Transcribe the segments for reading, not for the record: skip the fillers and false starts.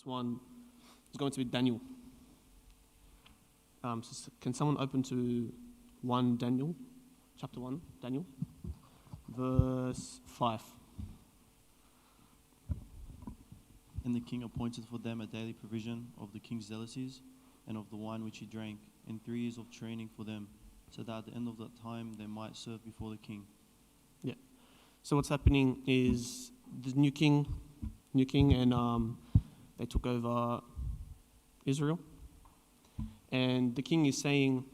first one is going to be Daniel. So can someone open to 1 Daniel, chapter 1, Daniel, verse 5. And the king appointed for them a daily provision of the king's delicacies and of the wine which he drank, and 3 years of training for them, so that at the end of that time they might serve before the king. Yeah. So what's happening is the new king, and they took over Israel. And the king is saying,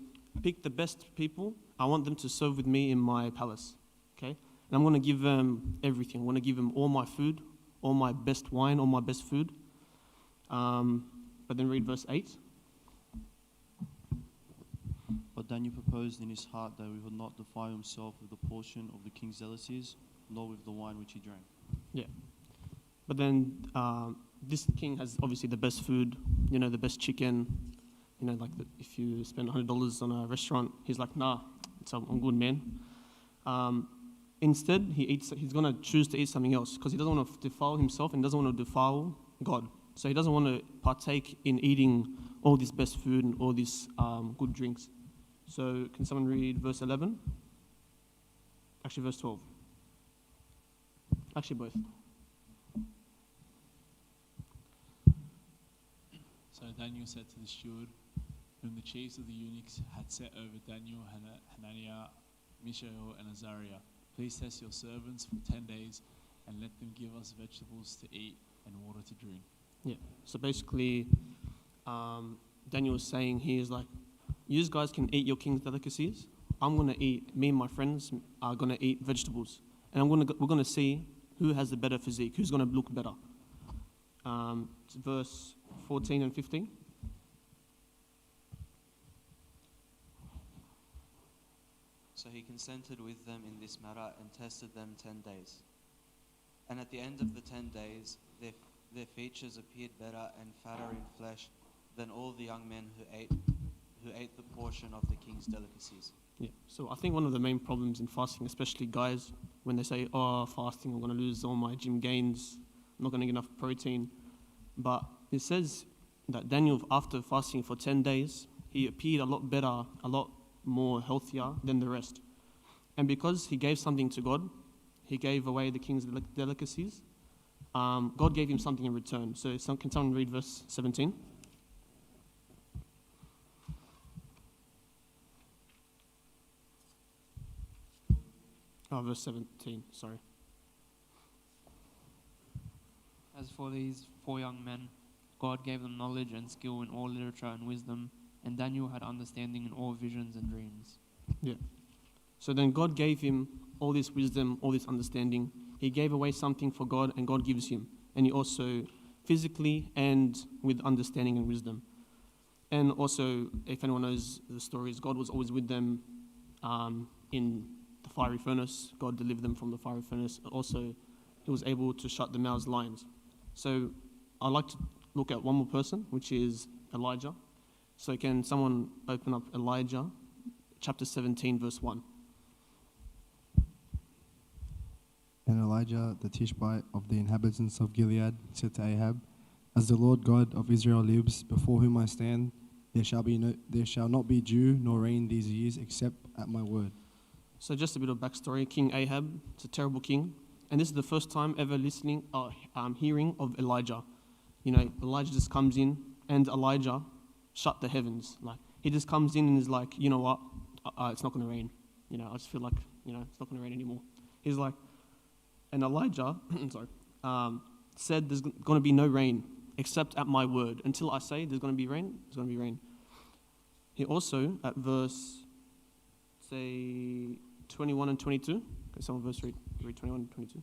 pick the best people. I want them to serve with me in my palace. Okay? And I'm going to give them everything. I want to give them all my food, all my best wine, all my best food. But then read verse 8. But Daniel proposed in his heart that he would not defile himself with the portion of the king's delicacies, nor with the wine which he drank. Yeah. But then this king has obviously the best food, the best chicken. If you spend $100 on a restaurant, he's like, nah, I'm good, man. Instead, he's going to choose to eat something else because he doesn't want to defile himself and doesn't want to defile God. So he doesn't want to partake in eating all this best food and all these good drinks. So can someone read verse 11? Actually, verse 12. Actually, both. So Daniel said to the steward, whom the chiefs of the eunuchs had set over Daniel, Hananiah, Mishael, and Azariah, please test your servants for 10 days and let them give us vegetables to eat and water to drink. Yeah. So basically, Daniel was saying he is like, you guys can eat your king's delicacies. I'm going to eat, me and my friends are going to eat vegetables. And we're going to see who has the better physique, who's going to look better. It's verse 14 and 15. So he consented with them in this matter and tested them 10 days. And at the end of the 10 days, their features appeared better and fatter in flesh than all the young men who ate the portion of the king's delicacies. Yeah. So I think one of the main problems in fasting, especially guys, when they say, fasting, I'm going to lose all my gym gains, I'm not going to get enough protein. But it says that Daniel, after fasting for 10 days, he appeared a lot better, a lot more healthier than the rest. And because he gave something to God, he gave away the king's delicacies, God gave him something in return. So can someone read verse 17? Verse 17, sorry. As for these 4 young men, God gave them knowledge and skill in all literature and wisdom, and Daniel had understanding in all visions and dreams. Yeah. So then God gave him all this wisdom, all this understanding. He gave away something for God, and God gives him. And he also physically and with understanding and wisdom. And also, if anyone knows the stories, God was always with them in the fiery furnace. God delivered them from the fiery furnace. Also, he was able to shut the mouths of lions. So I'd like to look at one more person, which is Elijah. So can someone open up Elijah, chapter 17, verse 1. And Elijah the Tishbite of the inhabitants of Gilead said to Ahab, as the Lord God of Israel lives, before whom I stand, there shall not be dew nor rain these years except at my word. So just a bit of backstory. King Ahab, it's a terrible king. And this is the first time ever hearing of Elijah. Elijah just comes in, and Elijah shut the heavens. Like, he just comes in and is like, you know what, it's not going to rain. I just feel like, it's not going to rain anymore. He's like, and Elijah, said there's going to be no rain except at my word. Until I say there's going to be rain, there's going to be rain. He also, at verse, say, 21 and 22. Okay, someone verse read 21 and 22.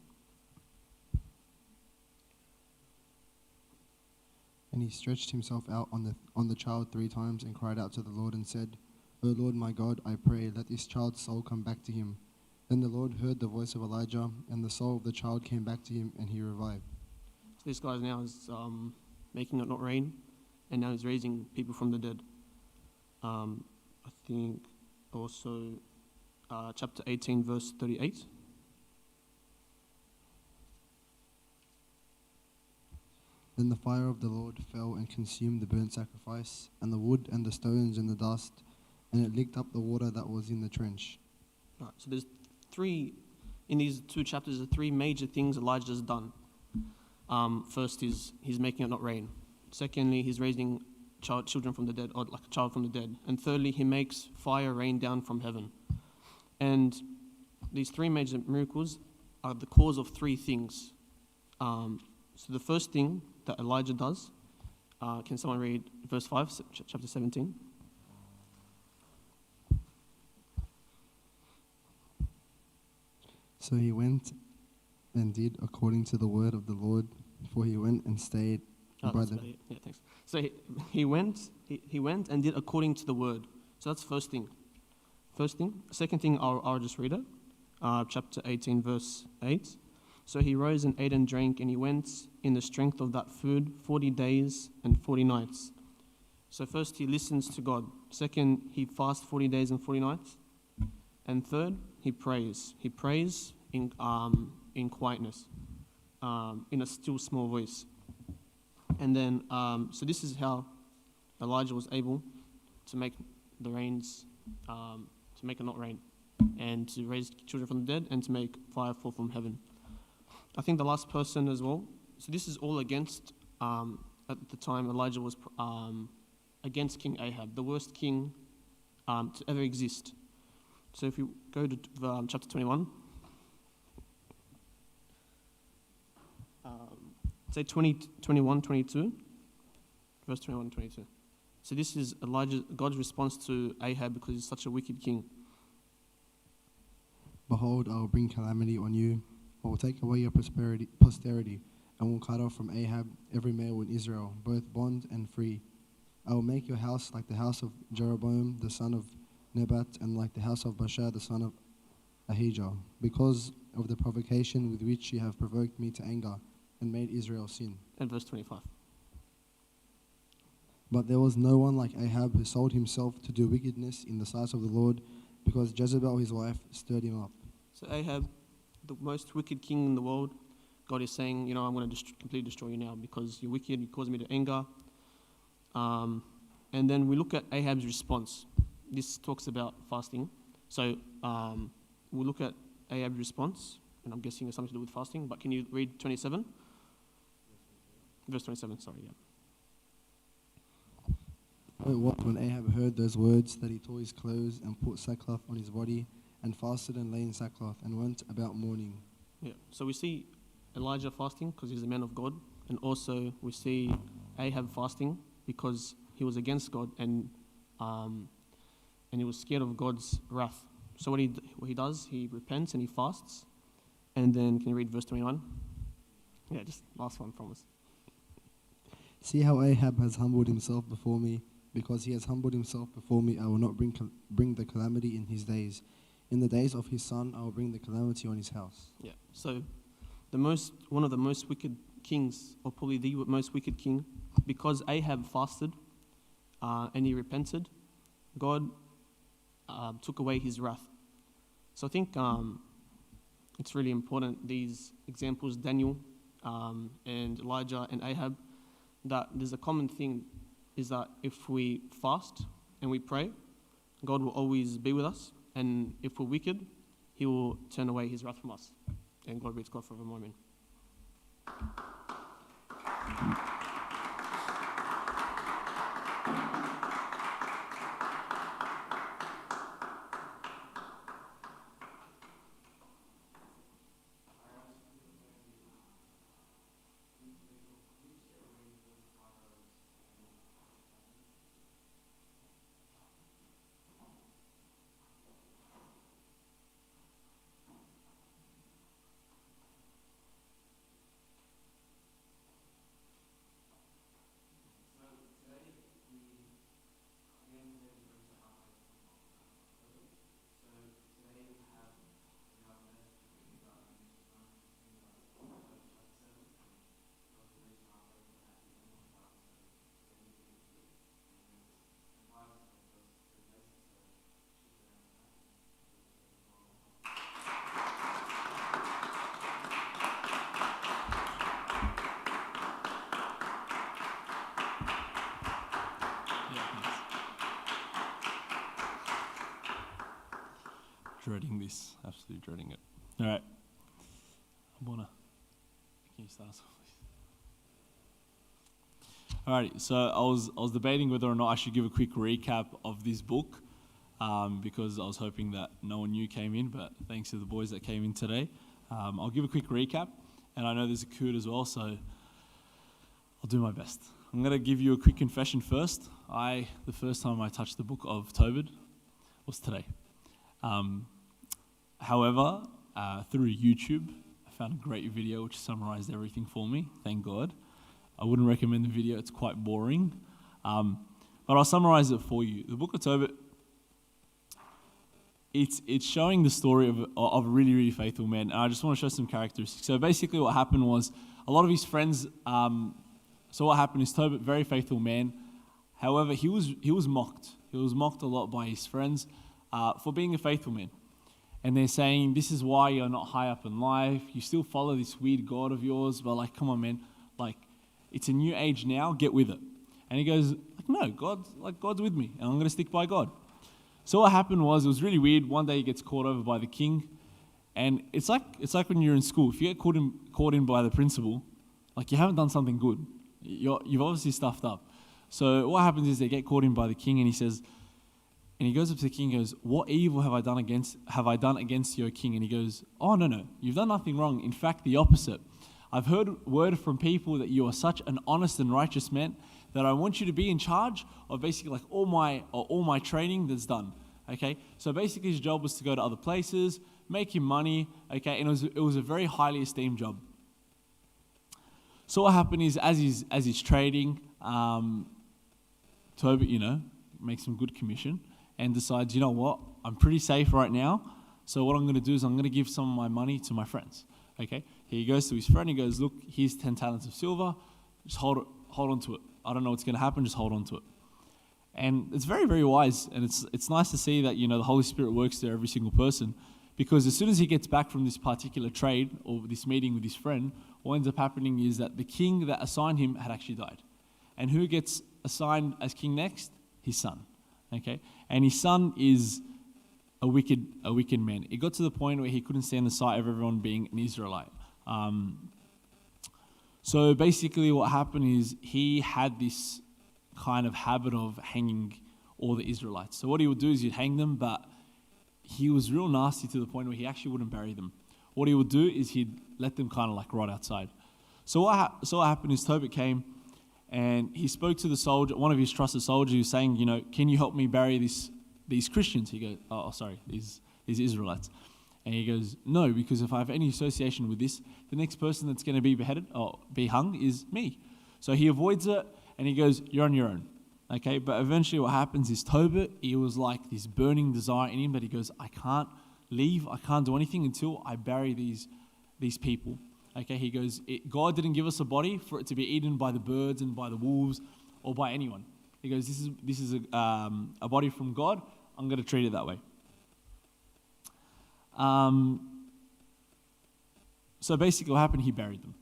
And he stretched himself out on the child 3 times and cried out to the Lord and said, O Lord my God, I pray, let this child's soul come back to him. Then the Lord heard the voice of Elijah, and the soul of the child came back to him, and he revived. So this guy now is making it not rain, and now he's raising people from the dead. I think also chapter 18, verse 38. Then the fire of the Lord fell and consumed the burnt sacrifice, and the wood and the stones and the dust, and it licked up the water that was in the trench. Right, so there's in these 2 chapters, there are 3 major things Elijah's done. First is he's making it not rain. Secondly, he's raising children from the dead, or like a child from the dead. And thirdly, he makes fire rain down from heaven. And these 3 major miracles are the cause of 3 things. So the first thing that Elijah does, can someone read verse 5, chapter 17? So he went and did according to the word of the Lord, for he went and stayed by That's the... about it. Yeah, thanks. So he went and did according to the word. So that's first thing. Second thing, I'll just read it. Chapter 18, verse 8. So he rose and ate and drank, and he went in the strength of that food 40 days and 40 nights. So first, he listens to God. Second, he fasts 40 days and 40 nights. And third, he prays. He prays in quietness, in a still small voice. And then, so this is how Elijah was able to make the rains, to make it not rain, and to raise children from the dead, and to make fire fall from heaven. I think the last person as well. So this is all against, at the time, Elijah was against King Ahab, the worst king to ever exist. So if you go to chapter 21, say 21, 22, verse 21, 22. So this is God's response to Ahab because he's such a wicked king. Behold, I will bring calamity on you. I will take away your posterity, and will cut off from Ahab every male in Israel, both bond and free. I will make your house like the house of Jeroboam the son of Nebat, and like the house of Baasha the son of Ahijah, because of the provocation with which you have provoked me to anger, and made Israel sin. And verse 25. But there was no one like Ahab who sold himself to do wickedness in the sight of the Lord, because Jezebel his wife stirred him up. So Ahab, the most wicked king in the world, God is saying, I'm going to completely destroy you now because you're wicked, you caused me to anger. And then we look at Ahab's response. This talks about fasting. So we'll look at Ahab's response, and I'm guessing it's something to do with fasting, but can you read 27? Verse 27, sorry, yeah. It was when Ahab heard those words that he tore his clothes and put sackcloth on his body, and fasted and lay in sackcloth, and went about mourning. Yeah, so we see Elijah fasting because he's a man of God, and also we see Ahab fasting because he was against God and he was scared of God's wrath. So what he does, he repents and he fasts. And then, can you read verse 21? Yeah, just last one, promise. See how Ahab has humbled himself before me. Because he has humbled himself before me, I will not bring the calamity in his days. In the days of his son, I will bring the calamity on his house. Yeah, so one of the most wicked kings, or probably the most wicked king, because Ahab fasted and he repented, God took away his wrath. So I think it's really important, these examples, Daniel and Elijah and Ahab, that there's a common thing, is that if we fast and we pray, God will always be with us. And if we're wicked, he will turn away his wrath from us. And glory be to God for a moment. dreading this. Absolutely dreading it. All right. Abona, can you start us off, please? Alrighty, so I was debating whether or not I should give a quick recap of this book, because I was hoping that no one new came in, but thanks to the boys that came in today. I'll give a quick recap, and I know there's a coot as well, so I'll do my best. I'm going to give you a quick confession first. The first time I touched the Book of Tobit was today. However, through YouTube, I found a great video which summarized everything for me, thank God. I wouldn't recommend the video, it's quite boring. But I'll summarize it for you. The Book of Tobit, it's showing the story of a really, really faithful man. And I just want to show some characteristics. So basically what happened was, a lot of his friends, so what happened is Tobit, very faithful man. However, he was mocked. He was mocked a lot by his friends for being a faithful man. And they're saying, this is why you're not high up in life. You still follow this weird God of yours. But like, come on, man. Like, it's a new age now. Get with it. And he goes, no, God's with me. And I'm going to stick by God. So what happened was, it was really weird. One day he gets caught over by the king. And it's like when you're in school. If you get caught in by the principal, like you haven't done something good. You've obviously stuffed up. So what happens is they get caught in by the king, and he says, and he goes up to the king and goes, what evil have I done against your king? And he goes, oh, no, you've done nothing wrong. In fact, the opposite. I've heard word from people that you are such an honest and righteous man that I want you to be in charge of basically like all my training that's done. Okay? So basically his job was to go to other places, make him money, okay? And it was a very highly esteemed job. So what happened is, as he's trading, Tobit, makes some good commission and decides, you know what, I'm pretty safe right now. So what I'm going to do is I'm going to give some of my money to my friends. Okay? He goes to his friend. He goes, look, here's 10 talents of silver. Just hold on to it. I don't know what's going to happen. Just hold on to it. And it's very, very wise. And it's nice to see that, the Holy Spirit works through every single person. Because as soon as he gets back from this particular trade or this meeting with his friend, what ends up happening is that the king that assigned him had actually died. And who gets assigned as king next? His son. Okay? And his son is a wicked man. It got to the point where he couldn't stand the sight of everyone being an Israelite. So basically what happened is he had this kind of habit of hanging all the Israelites. So what he would do is he'd hang them, but he was real nasty to the point where he actually wouldn't bury them. What he would do is he'd let them kind of like rot outside. So what happened is Tobit came and he spoke to the soldier, one of his trusted soldiers, who was saying, can you help me bury these Christians? He goes, these Israelites. And he goes, no, because if I have any association with this, the next person that's going to be beheaded or be hung is me. So he avoids it and he goes, you're on your own. Okay, but eventually what happens is Tobit, he was like this burning desire in him that he goes, I can't leave, I can't do anything until I bury these people. Okay, he goes, God didn't give us a body for it to be eaten by the birds and by the wolves or by anyone. He goes, this is a body from God, I'm going to treat it that way. So basically what happened, he buried them.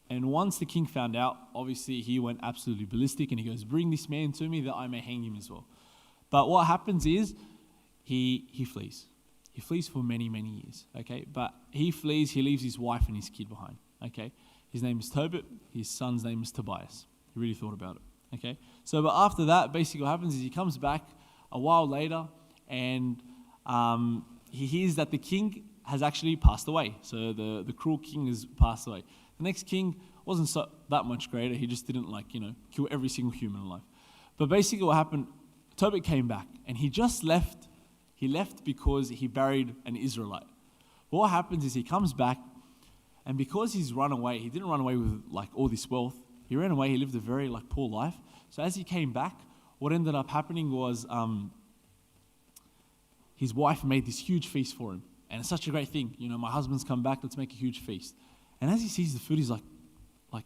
And once the king found out, obviously he went absolutely ballistic and he goes, bring this man to me that I may hang him as well. But what happens is he flees. He flees for many, many years, okay? But he flees, he leaves his wife and his kid behind, okay? His name is Tobit, his son's name is Tobias. He really thought about it, okay? So, but after that, basically what happens is he comes back a while later and he hears that the king has actually passed away. So the cruel king has passed away. The next king wasn't that much greater. He just didn't kill every single human alive. But basically what happened, Tobit came back and he just left. He left because he buried an Israelite. But what happens is he comes back and because he's run away, he didn't run away with all this wealth. He ran away, he lived a very poor life. So as he came back, what ended up happening was his wife made this huge feast for him. And it's such a great thing. My husband's come back, let's make a huge feast. And as he sees the food, he's like,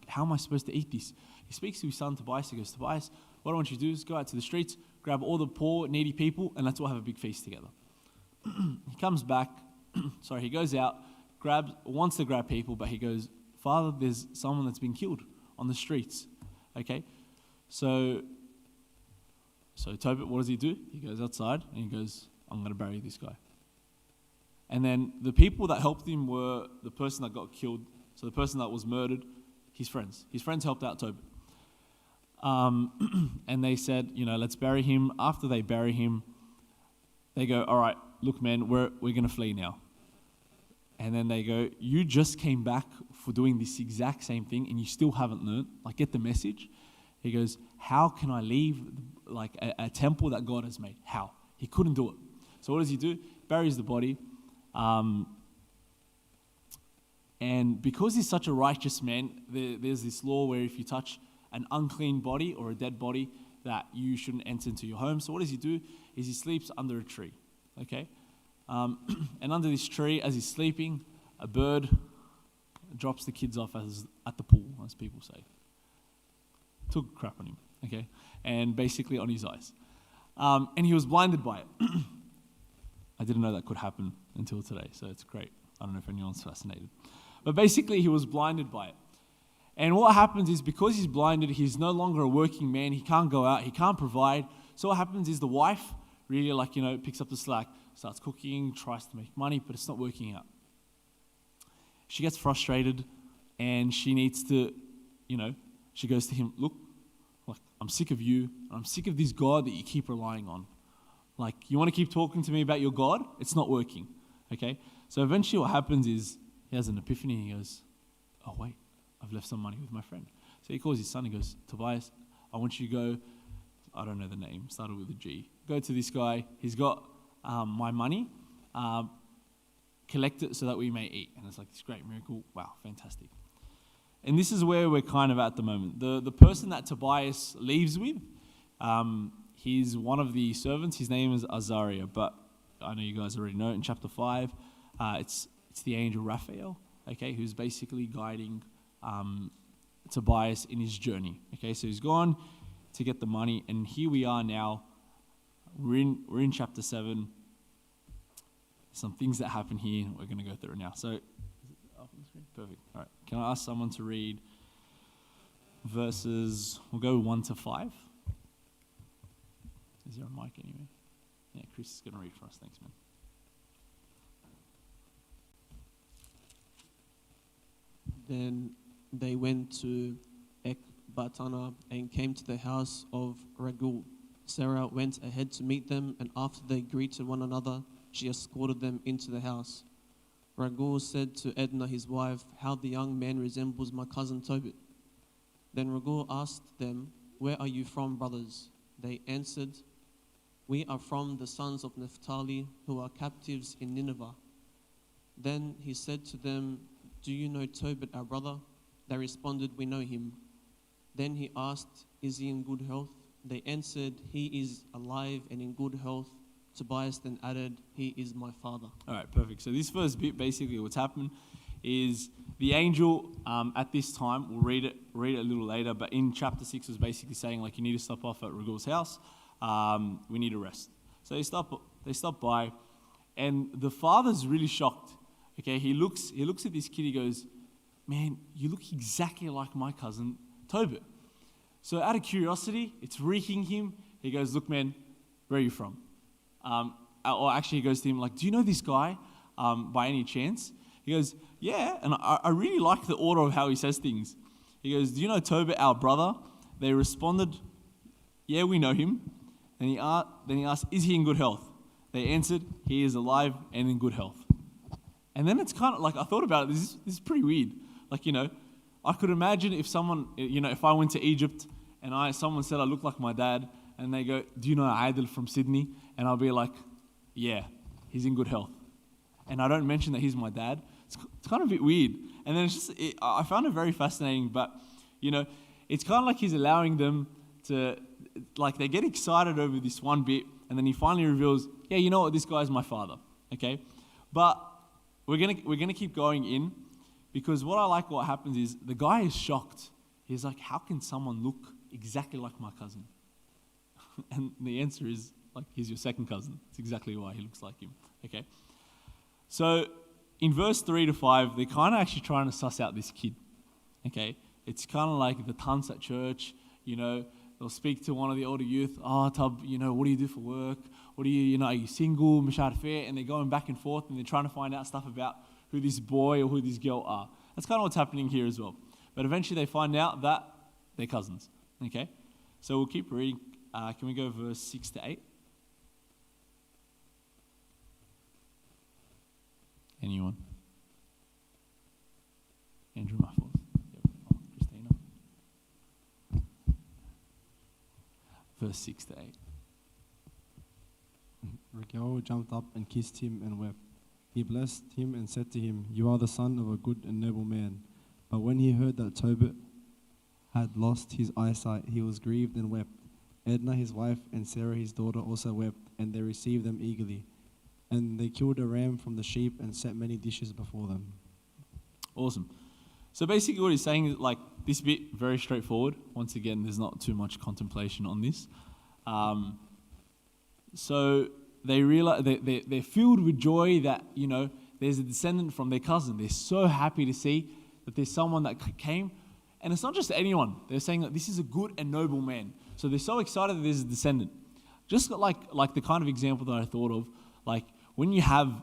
how am I supposed to eat this? He speaks to his son Tobias. He goes, Tobias, what I want you to do is go out to the streets, grab all the poor, needy people, and let's all have a big feast together. He comes back, he goes out, wants to grab people, but he goes, Father, there's someone that's been killed on the streets. Okay? So Tobit, what does he do? He goes outside and he goes, I'm going to bury this guy. And then the people that helped him were the person that got killed, so the person that was murdered, his friends. His friends helped out Tobit. And they said, let's bury him. After they bury him, they go, all right, look, man, we're going to flee now. And then they go, you just came back for doing this exact same thing and you still haven't learned. Like, get the message. He goes, how can I leave a temple that God has made? How? He couldn't do it. So what does he do? Buries the body. And because he's such a righteous man, there's this law where if you touch an unclean body or a dead body, that you shouldn't enter into your home. So what does he do? Is he sleeps under a tree. Okay? And under this tree, as he's sleeping, a bird drops the kids off at the pool, as people say. Took a crap on him, okay? And basically on his eyes. And he was blinded by it. I didn't know that could happen until today, so it's great. I don't know if anyone's fascinated. But basically, he was blinded by it. And what happens is, because he's blinded, he's no longer a working man. He can't go out. He can't provide. So what happens is the wife really, picks up the slack, starts cooking, tries to make money, but it's not working out. She gets frustrated, and she needs to, she goes to him, look, I'm sick of you. I'm sick of this God that you keep relying on. You want to keep talking to me about your God? It's not working, okay? So eventually what happens is he has an epiphany, and he goes, oh, wait, I've left some money with my friend. So he calls his son, he goes, Tobias, I want you to go, I don't know the name, started with a G. Go to this guy, he's got my money, collect it so that we may eat. And it's like this great miracle. Wow, fantastic. And this is where we're kind of at the moment. The person that Tobias leaves with, he's one of the servants. His name is Azariah, but I know you guys already know it. In chapter 5, it's the angel Raphael, okay, who's basically guiding Tobias in his journey. Okay, so he's gone to get the money, and here we are now. We're in chapter 7. Some things that happen here, we're going to go through it now. So, is it up on the screen? Perfect. All right. Can I ask someone to read verses, we'll go 1 to 5. Is there a mic anyway? Yeah, Chris is going to read for us. Thanks, man. Then they went to Ecbatana and came to the house of Raguel. Sarah went ahead to meet them, and after they greeted one another, she escorted them into the house. Raguel said to Edna, his wife, how the young man resembles my cousin Tobit. Then Raguel asked them, where are you from, brothers? They answered, we are from the sons of Naphtali, who are captives in Nineveh. Then he said to them, do you know Tobit, our brother? They responded, we know him. Then he asked, is he in good health? They answered, he is alive and in good health. Tobias then added, he is my father. All right, perfect. So this first bit, basically what's happened is the angel at this time, we'll read it a little later, but in chapter 6 was basically saying, you need to stop off at Raguel's house. We need to rest. So they stop by, and the father's really shocked. Okay, he looks at this kid, he goes, man, you look exactly like my cousin Tobit. So out of curiosity, it's reeking him. He goes, look, man, where are you from? Or actually he goes to him, do you know this guy by any chance? He goes, yeah, and I really like the order of how he says things. He goes, do you know Tobit, our brother? They responded, yeah, we know him. Then he asked, is he in good health? They answered, he is alive and in good health. And then it's kind of I thought about it, this is pretty weird. I could imagine if someone, if I went to Egypt and someone said I look like my dad, and they go, do you know Adil from Sydney? And I'll be like, yeah, he's in good health. And I don't mention that he's my dad. It's kind of a bit weird. And then I found it very fascinating, but, it's kind of like he's allowing them to, they get excited over this one bit, and then he finally reveals, yeah, you know what, this guy's my father, okay? But we're gonna keep going in, because what happens is the guy is shocked. He's like, how can someone look exactly like my cousin? And the answer is, he's your second cousin. It's exactly why he looks like him, okay? So in verse 3 to 5, they're kind of actually trying to suss out this kid, okay? It's kind of like the tunts at church, they'll speak to one of the older youth, oh, Tub, what do you do for work? what are you, are you single, مش عارف إيه, and they're going back and forth and they're trying to find out stuff about who this boy or who this girl are. That's kind of what's happening here as well. But eventually they find out that they're cousins, okay? So we'll keep reading. Can we go verse 6 to 8? Anyone? Andrew Muffles. Oh, Christina. Verse 6 to 8. Raguel jumped up and kissed him and wept. He blessed him and said to him, "You are the son of a good and noble man." But when he heard that Tobit had lost his eyesight, he was grieved and wept. Edna his wife and Sarah his daughter also wept, and they received them eagerly. And they killed a ram from the sheep and set many dishes before them. Awesome. So basically what he's saying is like this bit, very straightforward. Once again, there's not too much contemplation on this. So they realize they're filled with joy that, there's a descendant from their cousin. They're so happy to see that there's someone that came. And it's not just anyone. They're saying that this is a good and noble man. So they're so excited that there's a descendant. Just like the kind of example that I thought of, like when you have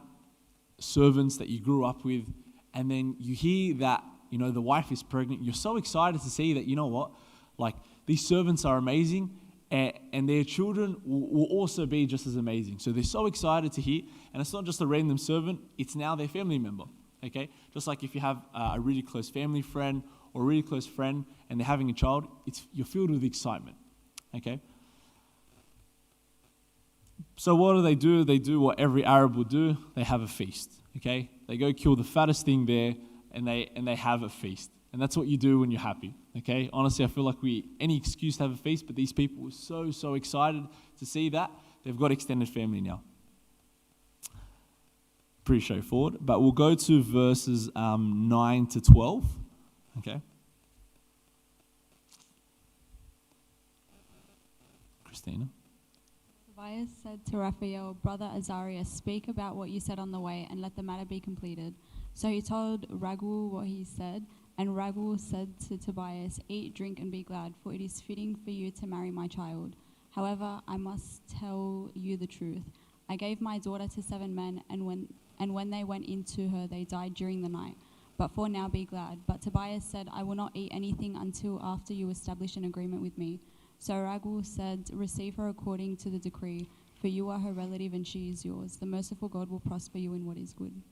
servants that you grew up with, and then you hear that, the wife is pregnant, you're so excited to see that, like these servants are amazing, and their children will also be just as amazing. So they're so excited to hear, and it's not just a random servant, it's now their family member, okay? Just like if you have a really close family friend or a really close friend and they're having a child, you're filled with excitement, okay? So what do? They do what every Arab would do. They have a feast, okay? They go kill the fattest thing there, and they have a feast. And that's what you do when you're happy, okay? Honestly, I feel like any excuse to have a feast, but these people were so excited to see that. They've got extended family now. Pretty straightforward. But we'll go to verses 9 to 12, okay? Christina. Tobias said to Raphael, "Brother Azariah, speak about what you said on the way and let the matter be completed." So he told Raguel what he said, and Raguel said to Tobias, "Eat, drink, and be glad, for it is fitting for you to marry my child. However, I must tell you the truth. I gave my daughter to 7 men, and when they went into her, they died during the night. But for now, be glad." But Tobias said, "I will not eat anything until after you establish an agreement with me." So Raguel said, "Receive her according to the decree, for you are her relative and she is yours. The merciful God will prosper you in what is good."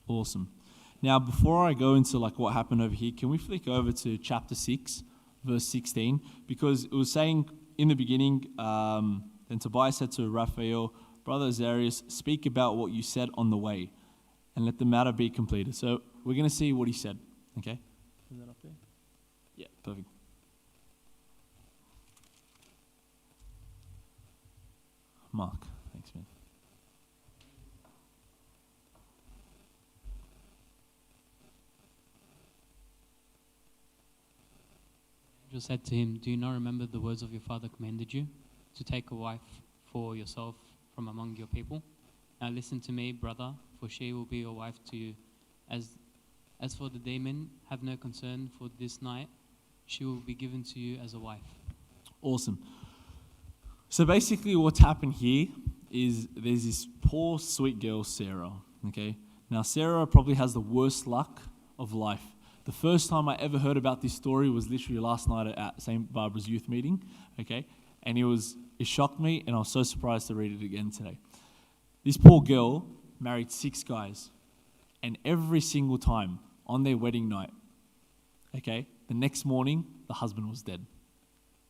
Awesome. Now, before I go into what happened over here, can we flick over to chapter 6, verse 16? Because it was saying in the beginning, then Tobias said to Raphael, "Brother Azarias, speak about what you said on the way, and let the matter be completed." So we're going to see what he said, okay? Is that up there? Yeah, perfect. Mark, thanks, man. Angel said to him, "Do you not remember the words of your father commanded you to take a wife for yourself from among your people? Now listen to me, brother, for she will be your wife to you. As for the demon, have no concern for this night. She will be given to you as a wife." Awesome. So basically what's happened here is there's this poor, sweet girl, Sarah, okay? Now, Sarah probably has the worst luck of life. The first time I ever heard about this story was literally last night at St. Barbara's youth meeting, okay? And it shocked me, and I was so surprised to read it again today. This poor girl married 6 guys, and every single time on their wedding night, okay, the next morning, the husband was dead.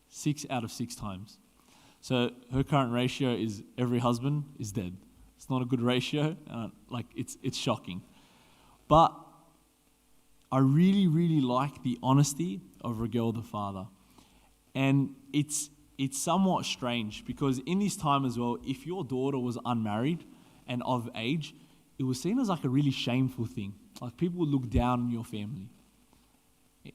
6 out of 6 times. So her current ratio is every husband is dead. It's not a good ratio. It's shocking. But I really, really like the honesty of Raguel the father. And it's somewhat strange because in this time as well, if your daughter was unmarried and of age, it was seen as a really shameful thing. Like people would look down on your family.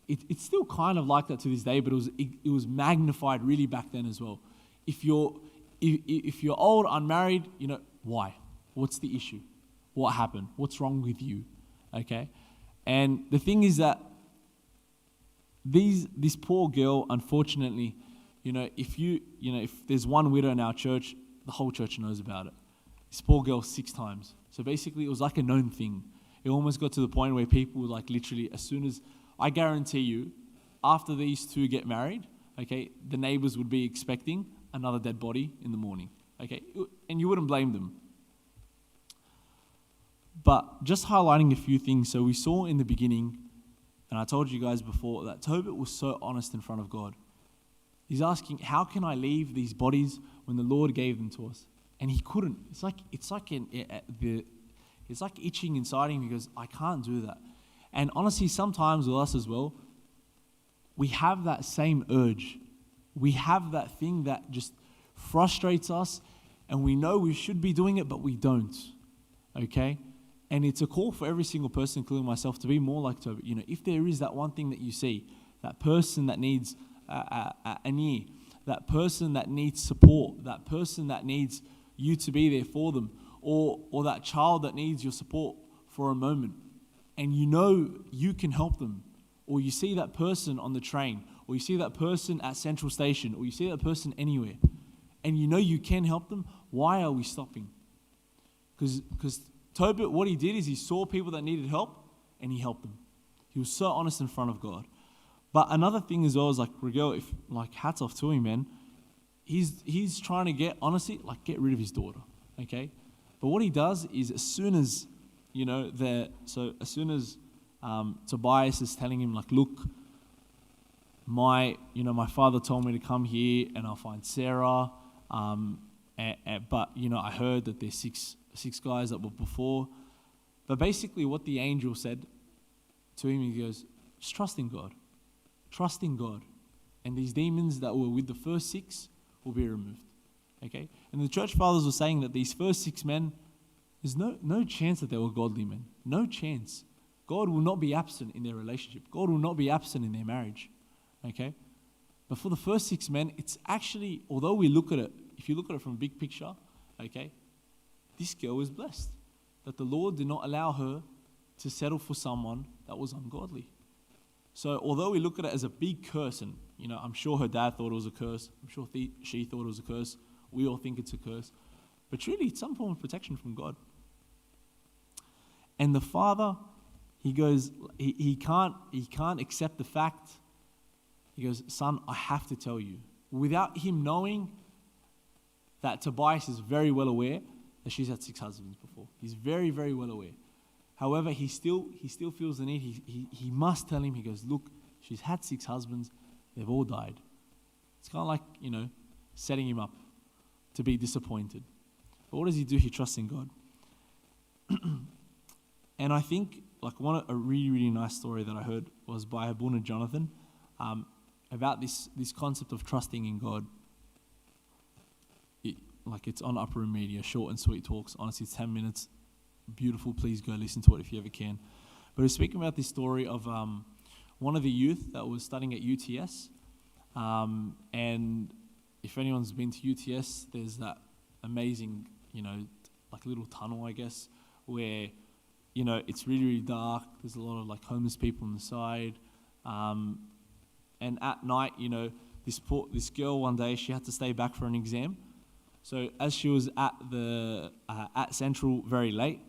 It's still kind of like that to this day, but it was magnified really back then as well. If you're old, unmarried, why? What's the issue? What happened? What's wrong with you? Okay? And the thing is that this poor girl, unfortunately, if there's one widow in our church, the whole church knows about it. This poor girl 6 times. So basically, it was like a known thing. It almost got to the point where people, like, literally, as soon as, I guarantee you, after these 2 get married, okay, the neighbors would be expecting another dead body in the morning, okay? And you wouldn't blame them. But just highlighting a few things. So we saw in the beginning, and I told you guys before, that Tobit was so honest in front of God. He's asking, how can I leave these bodies when the Lord gave them to us? And he couldn't. It's like itching inside him. He goes, I can't do that. And honestly, sometimes with us as well, we have that same urge. We have that thing that just frustrates us, and we know we should be doing it, but we don't. Okay? And it's a call for every single person, including myself, to be more like Tobit. You know, if there is that one thing that you see, that person that needs an ear, that person that needs support, that person that needs you to be there for them, or that child that needs your support for a moment, and you know you can help them, or you see that person on the train, or you see that person at Central Station, or you see that person anywhere, and you know you can help them, why are we stopping? Because Tobit, what he did is he saw people that needed help, and he helped them. He was so honest in front of God. But another thing as well is, like, Rigel, hats off to him, man. He's trying to get rid of his daughter, okay? But what he does is, as soon as Tobias is telling him, like, look, my father told me to come here and I'll find Sarah, but I heard that there's six guys that were before. But basically what the angel said to him, he goes, just trust in God. Trust in God. And these demons that were with the first 6 will be removed. Okay? And the church fathers were saying that these first 6 men, there's no chance that they were godly men. No chance. God will not be absent in their relationship. God will not be absent in their marriage. Okay? But for the first 6 men, it's actually, although we look at it, if you look at it from a big picture, okay, this girl is blessed. That the Lord did not allow her to settle for someone that was ungodly. So although we look at it as a big curse, and I'm sure her dad thought it was a curse, I'm sure she thought it was a curse, we all think it's a curse, but truly it's some form of protection from God. And the father, he goes, he can't accept the fact. He goes, son, I have to tell you. Without him knowing that Tobias is very well aware that she's had 6 husbands before. He's very, very well aware. However, he still feels the need. He must tell him. He goes, look, she's had 6 husbands. They've all died. It's kind of like, setting him up to be disappointed. But what does he do? He trusts in God. And I think, a really, really nice story that I heard was by Abuna Jonathan about this concept of trusting in God. It's on Upper Room Media, short and sweet talks. Honestly, it's 10 minutes. Beautiful. Please go listen to it if you ever can. But he's speaking about this story of one of the youth that was studying at UTS. And if anyone's been to UTS, there's that amazing, little tunnel, I guess, where, it's really, really dark. There's a lot of homeless people on the side. And at night, this girl one day, she had to stay back for an exam. So as she was at Central very late,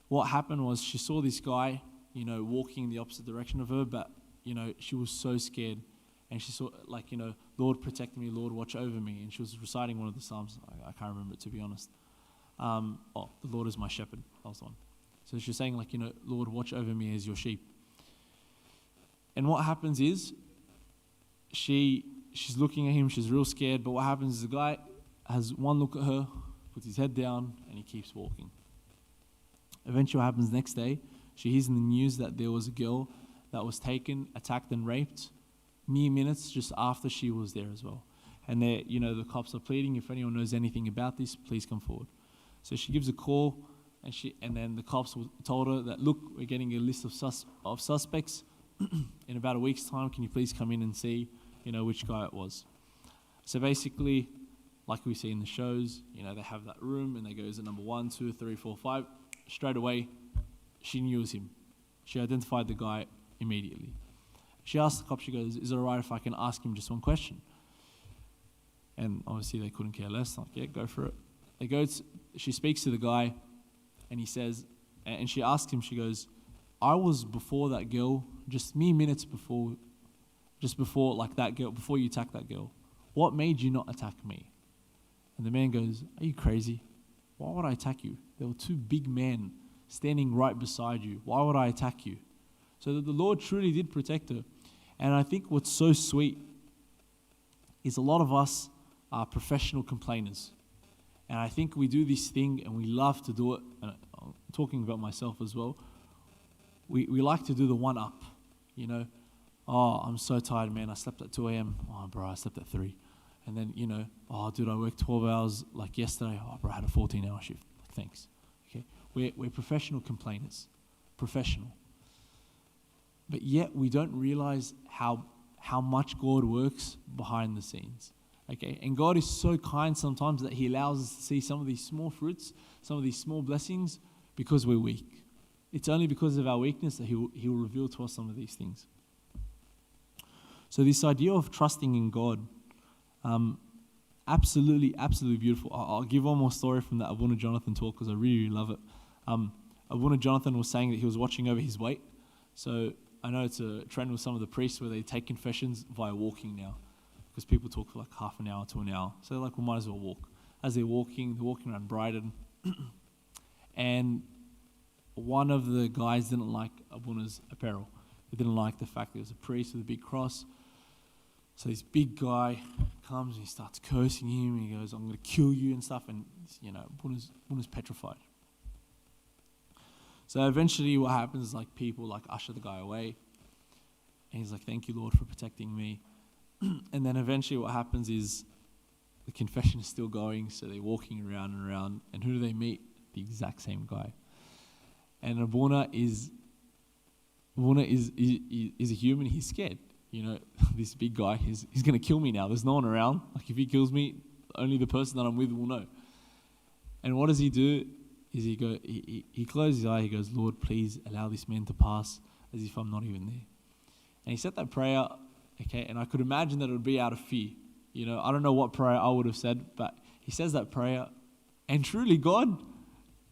what happened was she saw this guy, walking in the opposite direction of her, but, she was so scared. And she saw, Lord, protect me, Lord, watch over me. And she was reciting one of the Psalms. I can't remember it, to be honest. The Lord is my shepherd. That was the one. So she was saying, Lord, watch over me as your sheep. And what happens is, she's looking at him, she's real scared, but what happens is the guy has one look at her, puts his head down, and he keeps walking. Eventually what happens next day, she hears in the news that there was a girl that was taken, attacked, and raped mere minutes just after she was there as well. And the cops are pleading, if anyone knows anything about this, please come forward. So she gives a call, and then the cops told her that, look, we're getting a list of suspects. In about a week's time, can you please come in and see, which guy it was? So basically, like we see in the shows, they have that room and they go, is it number 1, 2, 3, 4, 5? Straight away, she knew it was him. She identified the guy immediately. She asked the cop, she goes, is it all right if I can ask him just one question? And obviously they couldn't care less. Like, yeah, go for it. She speaks to the guy, and he says, and she asks him, she goes, I was before that girl, just mere minutes before, like that girl, before you attacked that girl. What made you not attack me? And the man goes, are you crazy? Why would I attack you? There were two big men standing right beside you. Why would I attack you? So that the Lord truly did protect her. And I think what's so sweet is a lot of us are professional complainers. And I think we do this thing and we love to do it. And I'm talking about myself as well. We like to do the one up, you know. Oh, I'm so tired, man. I slept at 2 a.m. Oh, bro, I slept at 3. And then, you know, oh, dude, I worked 12 hours like yesterday. Oh, bro, I had a 14-hour shift. Like, thanks. Okay, we're professional complainers. Professional. But yet we don't realize how much God works behind the scenes. Okay, and God is so kind sometimes that He allows us to see some of these small fruits, some of these small blessings, because we're weak. It's only because of our weakness that He will reveal to us some of these things. So this idea of trusting in God, absolutely beautiful. I'll give one more story from that Abuna Jonathan talk because I really love it. Abuna Jonathan was saying that he was watching over his weight. So I know it's a trend with some of the priests where they take confessions via walking now, because people talk for like half an hour to an hour. So they're like, we might as well walk. As they're walking around Brighton, and one of the guys didn't like Abuna's apparel. He didn't like the fact that he was a priest with a big cross. So this big guy comes and he starts cursing him. And he goes, I'm going to kill you and stuff. And, you know, Abuna's petrified. So eventually what happens is like people like usher the guy away. And he's like, thank you, Lord, for protecting me. And then eventually what happens is the confession is still going. So they're walking around and around. And who do they meet? The exact same guy. And Abuna is a human. He's scared. You know, this big guy, he's going to kill me now. There's no one around. Like, if he kills me, only the person that I'm with will know. And what does he do? Is he closes his eye. He goes, Lord, please allow this man to pass as if I'm not even there. And he said that prayer, okay, and I could imagine that it would be out of fear. You know, I don't know what prayer I would have said, but he says that prayer, and truly God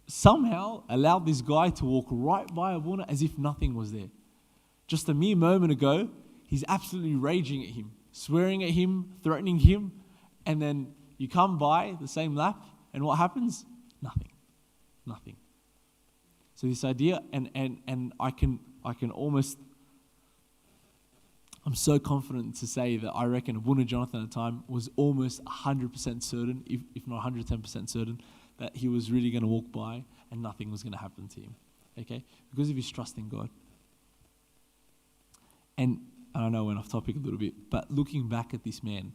somehow allowed this guy to walk right by Abuna as if nothing was there. Just a mere moment ago, he's absolutely raging at him, swearing at him, threatening him, and then you come by the same lap, and what happens? Nothing. So this idea, and I can almost, I'm so confident to say that I reckon Abuna Jonathan at the time was almost 100% certain, if not 110% certain, that he was really going to walk by and nothing was going to happen to him. Okay? Because of his trust in God. And I don't know, I went off topic a little bit, but looking back at this man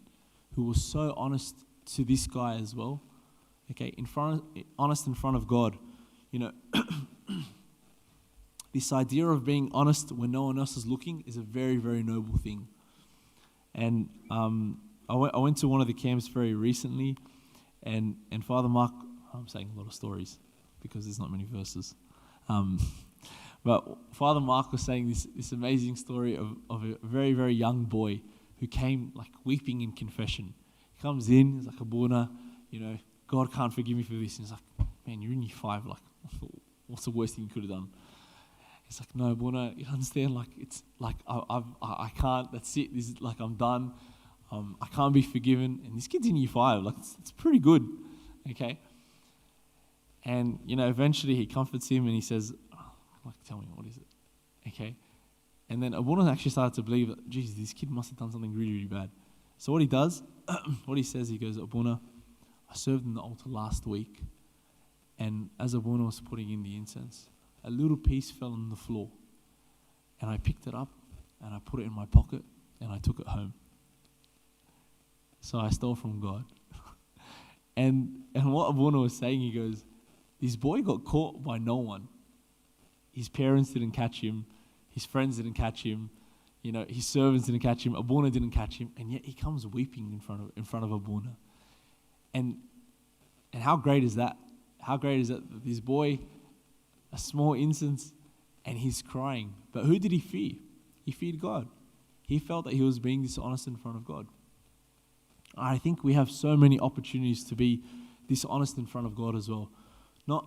who was so honest to this guy as well, okay, honest in front of God, you know, this idea of being honest when no one else is looking is a very, very noble thing. And I went to one of the camps very recently, and Father Mark, I'm saying a lot of stories because there's not many verses. But Father Mark was saying this amazing story of a very, very young boy who came like weeping in confession. He comes in, he's like, Abuna, you know, God can't forgive me for this. And he's like, man, you're in year 5, like, what's the worst thing you could have done? It's like, no, Abuna, you understand, like, it's like, I can't, that's it, this is like, I'm done. I can't be forgiven. And this kid's in year 5, like, it's pretty good, okay? And, you know, eventually he comforts him and he says, like, tell me, what is it? Okay. And then Abuna actually started to believe that, geez, this kid must have done something really, really bad. So what he does, what he says, he goes, Abuna, I served in the altar last week, and as Abuna was putting in the incense, a little piece fell on the floor, and I picked it up, and I put it in my pocket, and I took it home. So I stole from God. and what Abuna was saying, he goes, this boy got caught by no one. His parents didn't catch him. His friends didn't catch him. You know, his servants didn't catch him. Abuna didn't catch him. And yet he comes weeping in front of Abuna. And how great is that? How great is that this boy, a small instance, and he's crying. But who did he fear? He feared God. He felt that he was being dishonest in front of God. I think we have so many opportunities to be dishonest in front of God as well. Not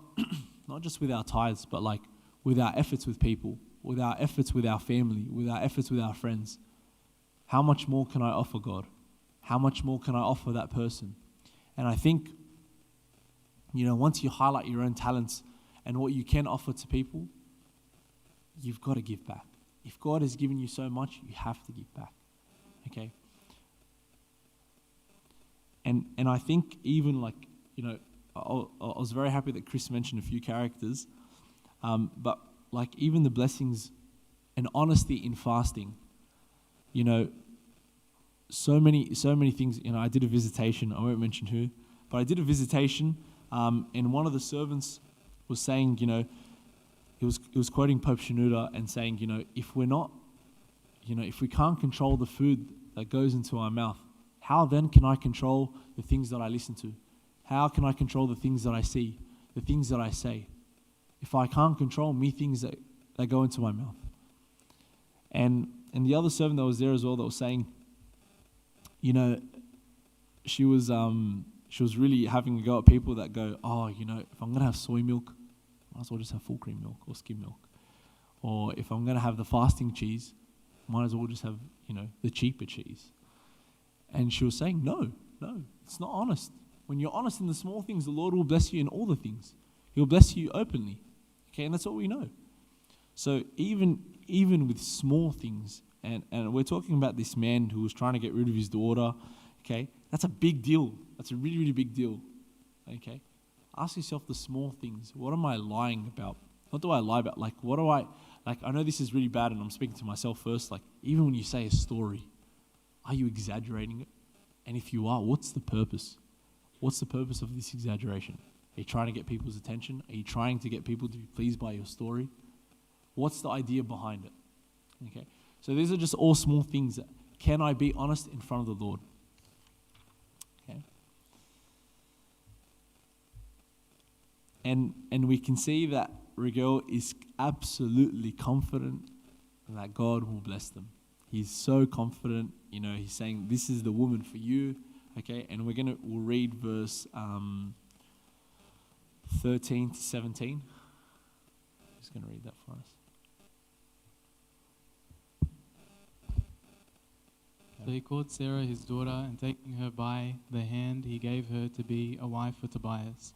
not just with our tithes, but like with our efforts with people, with our efforts with our family, with our efforts with our friends. How much more can I offer God? How much more can I offer that person? And I think, once you highlight your own talents and what you can offer to people, you've got to give back. If God has given you so much, you have to give back. Okay? And I think even I was very happy that Chris mentioned a few characters, but like even the blessings and honesty in fasting, so many things. I did a visitation. I won't mention who, but I did a visitation, and one of the servants was saying, he was quoting Pope Shenouda and saying, if we're not, if we can't control the food that goes into our mouth, how then can I control the things that I listen to? How can I control the things that I see, the things that I say? If I can't control things that go into my mouth. And the other servant that was there as well that was saying, she was really having a go at people that go, if I'm gonna have soy milk, might as well just have full cream milk or skim milk. Or if I'm gonna have the fasting cheese, might as well just have, the cheaper cheese. And she was saying, no, it's not honest. When you're honest in the small things, the Lord will bless you in all the things. He'll bless you openly. Okay, and that's what we know. So even with small things, and we're talking about this man who was trying to get rid of his daughter, okay, that's a big deal. That's a really, really big deal. Okay? Ask yourself the small things. What am I lying about? What do I lie about? I know this is really bad, and I'm speaking to myself first, even when you say a story, are you exaggerating it? And if you are, what's the purpose? What's the purpose of this exaggeration? Are you trying to get people's attention? Are you trying to get people to be pleased by your story? What's the idea behind it? Okay, so these are just all small things. Can I be honest in front of the Lord? Okay. And we can see that Rigel is absolutely confident that God will bless them. He's so confident, he's saying, this is the woman for you. Okay, and we'll read verse 13 to 17. I'm just going to read that for us. So he called Sarah his daughter, and taking her by the hand, he gave her to be a wife for Tobias.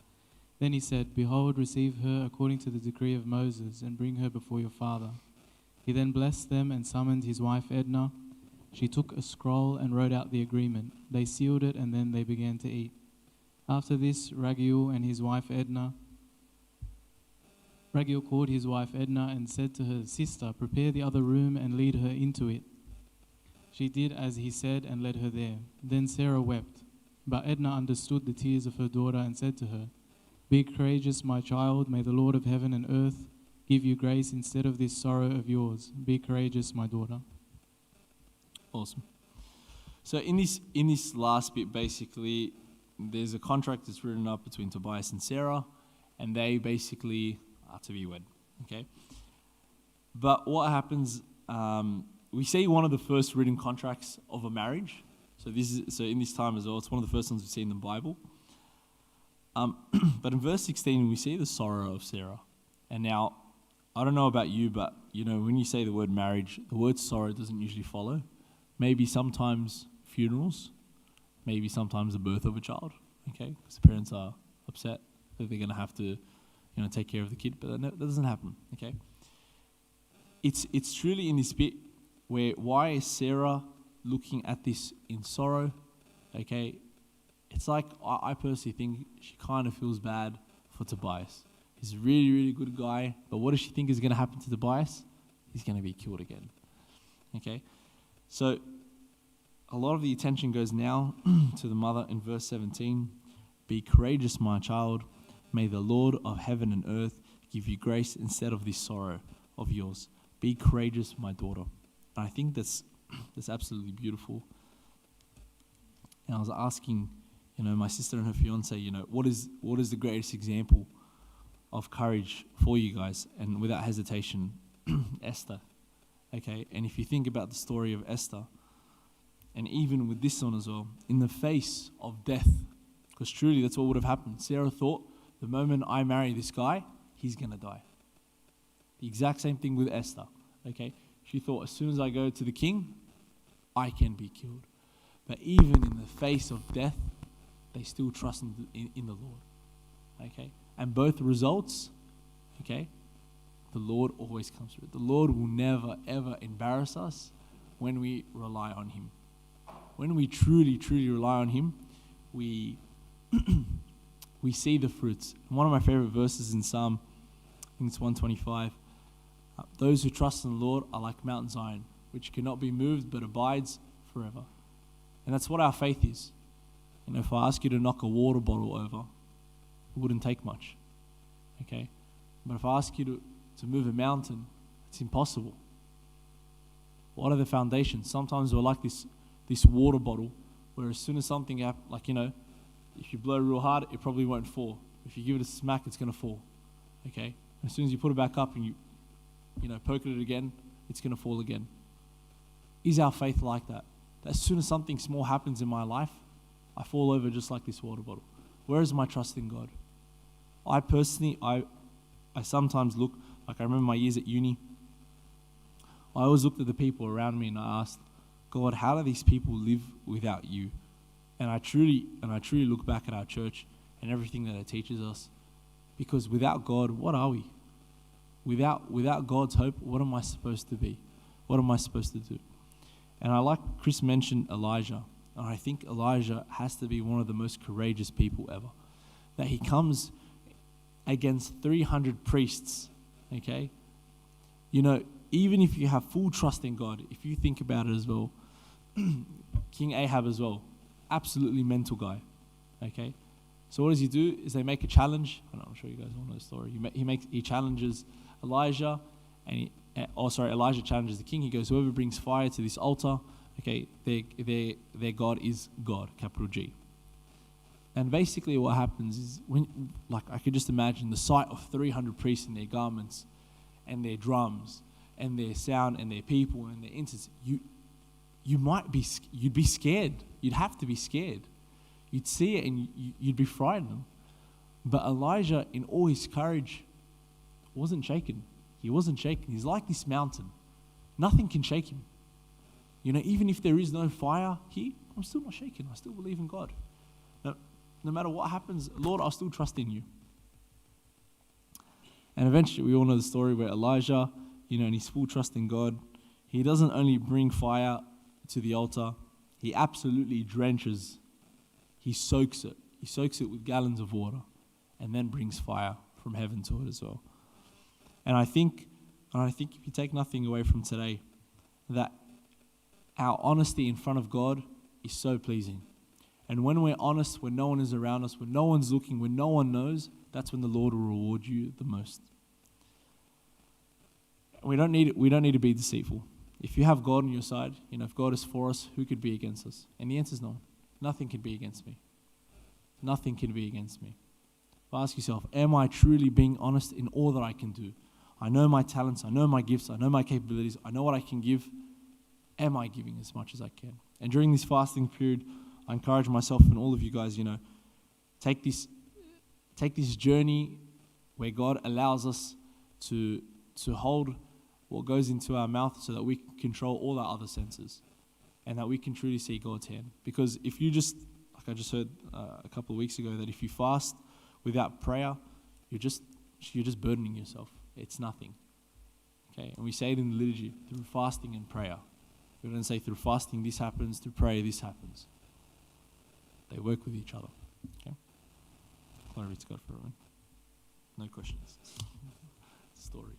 Then he said, behold, receive her according to the decree of Moses, and bring her before your father. He then blessed them and summoned his wife Edna. She took a scroll and wrote out the agreement. They sealed it, and then they began to eat. After this, Raguel called his wife Edna and said to her, sister, prepare the other room and lead her into it. She did as he said and led her there. Then Sarah wept. But Edna understood the tears of her daughter and said to her, be courageous, my child. May the Lord of heaven and earth give you grace instead of this sorrow of yours. Be courageous, my daughter. Awesome. So in this last bit, basically, there's a contract that's written up between Tobias and Sarah, and they basically are to be wed. Okay. But what happens? We see one of the first written contracts of a marriage. So in this time as well, it's one of the first ones we see in the Bible. But in verse 16, we see the sorrow of Sarah. And now, I don't know about you, but when you say the word marriage, the word sorrow doesn't usually follow. Maybe sometimes funerals, maybe sometimes the birth of a child, okay? Because the parents are upset that they're going to have to, take care of the kid, but that doesn't happen, okay? It's truly in this bit where why is Sarah looking at this in sorrow, okay? It's like I personally think she kind of feels bad for Tobias. He's a really, really good guy, but what does she think is going to happen to Tobias? He's going to be killed again, okay? So a lot of the attention goes now to the mother in verse 17. Be courageous, my child. May the Lord of heaven and earth give you grace instead of this sorrow of yours. Be courageous, my daughter. And I think that's absolutely beautiful. And I was asking, my sister and her fiance, what is the greatest example of courage for you guys? And without hesitation, Esther. Okay, and if you think about the story of Esther, and even with this one as well, in the face of death, because truly that's what would have happened. Sarah thought, the moment I marry this guy, he's going to die. The exact same thing with Esther, okay? She thought, as soon as I go to the king, I can be killed. But even in the face of death, they still trust in the Lord, okay? And both results, okay, the Lord always comes through. The Lord will never, ever embarrass us when we rely on him. When we truly, truly rely on him, we we see the fruits. And one of my favorite verses in Psalm, I think it's 125, those who trust in the Lord are like Mount Zion, which cannot be moved but abides forever. And that's what our faith is. You know, if I ask you to knock a water bottle over, it wouldn't take much, okay? But if I ask you to move a mountain, it's impossible. What are the foundations? Sometimes we're like this water bottle, where as soon as something happens, like, you know, if you blow real hard, it probably won't fall. If you give it a smack, it's going to fall, okay? As soon as you put it back up and you know, poke it again, it's going to fall again. Is our faith like that? That as soon as something small happens in my life, I fall over just like this water bottle. Where is my trust in God? I personally, I sometimes look, like I remember my years at uni, I always looked at the people around me and I asked, God, how do these people live without you? And I truly look back at our church and everything that it teaches us, because without God, what are we? Without God's hope, what am I supposed to be? What am I supposed to do? And I like Chris mentioned Elijah, and I think Elijah has to be one of the most courageous people ever. That he comes against 300 priests, okay? You know, even if you have full trust in God, if you think about it as well, King Ahab as well, absolutely mental guy, okay? So what does he do? Is they make a challenge. I'm sure you guys all know the story. He challenges Elijah, and Elijah challenges the king. He goes, whoever brings fire to this altar, okay, their God is God, capital G. And basically what happens is, I could just imagine the sight of 300 priests in their garments and their drums and their sound and their people and their incense. You'd be scared. You'd have to be scared. You'd see it and you'd be frightened. But Elijah, in all his courage, wasn't shaken. He wasn't shaken. He's like this mountain. Nothing can shake him. You know, even if there is no fire here, I'm still not shaken. I still believe in God. No matter what happens, Lord, I'll still trust in you. And eventually, we all know the story where Elijah, you know, in his full trust in God, he doesn't only bring fire to the altar, he absolutely drenches. He soaks it. He soaks it with gallons of water and then brings fire from heaven to it as well. And I think if you take nothing away from today, that our honesty in front of God is so pleasing. And when we're honest, when no one is around us, when no one's looking, when no one knows, that's when the Lord will reward you the most. We don't need to be deceitful. If you have God on your side, you know, if God is for us, who could be against us? And the answer is no one. Nothing can be against me. Nothing can be against me. But ask yourself, am I truly being honest in all that I can do? I know my talents, I know my gifts, I know my capabilities, I know what I can give. Am I giving as much as I can? And during this fasting period, I encourage myself and all of you guys, you know, take this journey where God allows us to hold what goes into our mouth so that we can control all our other senses and that we can truly see God's hand. Because if you just, like I just heard a couple of weeks ago, that if you fast without prayer, you're just burdening yourself. It's nothing. Okay, and we say it in the liturgy, through fasting and prayer. We don't say through fasting this happens, through prayer this happens. They work with each other. Okay? Glory to God for everyone. No questions. Story.